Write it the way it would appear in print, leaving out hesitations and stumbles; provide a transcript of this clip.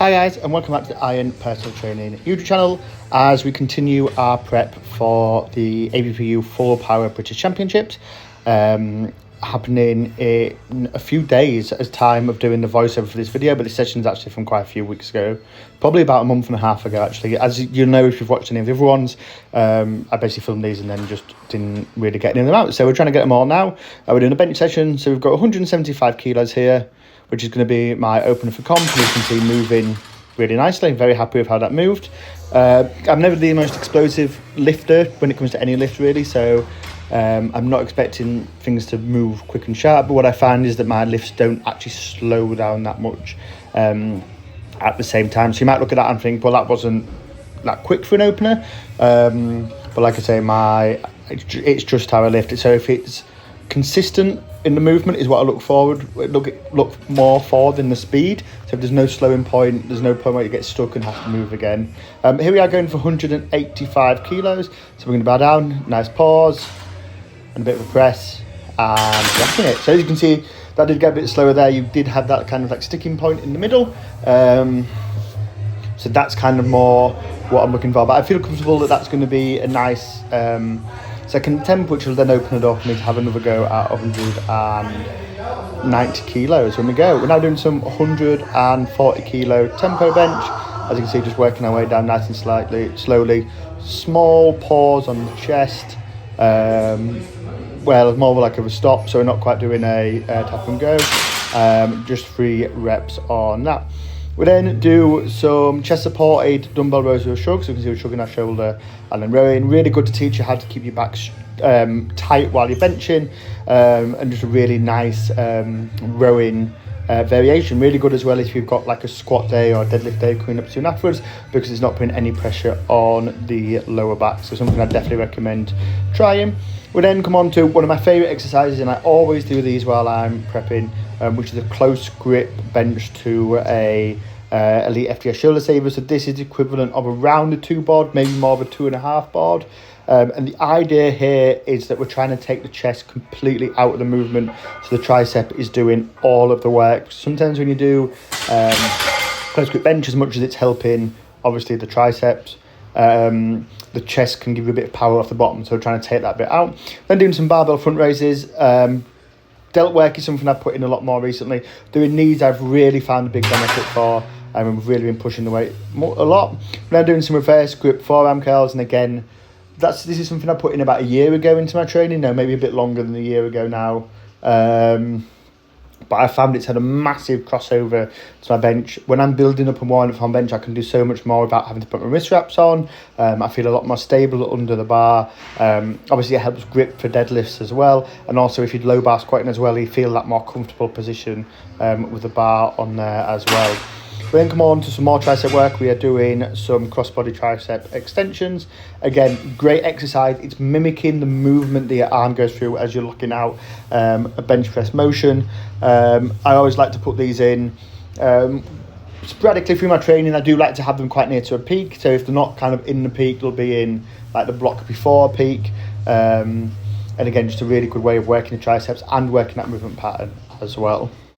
Hi guys, and welcome back to the Iron Personal Training YouTube channel as we continue our prep for the ABPU Full Power British Championships happening in a few days as time of doing the voiceover for this video, but this session is actually from quite a few weeks ago, probably about a month and a half ago actually. As you know, if you've watched any of the other ones, I basically filmed these and then just didn't really get any of them out, so we're trying to get them all now. We're doing a bench session, so we've got 175 kilos here, which is going to be my opener for comp. You can see moving really nicely. Very happy with how that moved. I'm never the most explosive lifter when it comes to any lift really, so I'm not expecting things to move quick and sharp, but what I find is that my lifts don't actually slow down that much at the same time. So you might look at that and think, well, that wasn't that quick for an opener, but like I say, it's just how I lift it. So if it's consistent in the movement is what I look more for than the speed. So if there's no slowing point, there's no point where you get stuck and have to move again. Here we are going for 185 kilos. So we're going to bow down, nice pause, and a bit of a press, and racking it. So as you can see, that did get a bit slower there. You did have that kind of like sticking point in the middle. So that's kind of more what I'm looking for. But I feel comfortable that that's going to be a nice second attempt, which will then open it up for me to have another go at 190 kilos when we go. We're now doing some 140 kilo tempo bench. As you can see, just working our way down nice and slowly. Small pause on the chest. Well, more like of a stop, so we're not quite doing a tap and go. Just 3 reps on that. We then do some chest supported dumbbell rows with shrugs. So you can see we're shrugging our shoulder and then rowing. Really good to teach you how to keep your back tight while you're benching, and just a really nice rowing variation. Really good as well if you've got like a squat day or a deadlift day coming up soon afterwards, because it's not putting any pressure on the lower back. So something I definitely recommend trying. We then come on to one of my favourite exercises, and I always do these while I'm prepping, which is a close grip bench to a Elite FTS shoulder saver. So this is equivalent of around a 2 board, maybe more of a 2.5 board. And the idea here is that we're trying to take the chest completely out of the movement, so the tricep is doing all of the work. Sometimes when you do close grip bench, as much as it's helping obviously the triceps, the chest can give you a bit of power off the bottom, so we're trying to take that bit out. Then doing some barbell front raises. Delt work is something I've put in a lot more recently. Doing knees I've really found a big benefit for, and we've really been pushing the weight a lot. We're now doing some reverse grip forearm curls, and again, this is something I put in about a year ago into my training. No, maybe a bit longer than a year ago now. But I found it's had a massive crossover to my bench. When I'm building up and warming up on bench, I can do so much more without having to put my wrist wraps on. I feel a lot more stable under the bar. Obviously, it helps grip for deadlifts as well. And also, if you're low bar squatting as well, you feel that more comfortable position with the bar on there as well. We then come on to some more tricep work. We are doing some crossbody tricep extensions. Again, great exercise. It's mimicking the movement that your arm goes through as you're looking out a bench press motion. I always like to put these in sporadically through my training. I do like to have them quite near to a peak. So if they're not kind of in the peak, they'll be in like the block before peak. And again, just a really good way of working the triceps and working that movement pattern as well.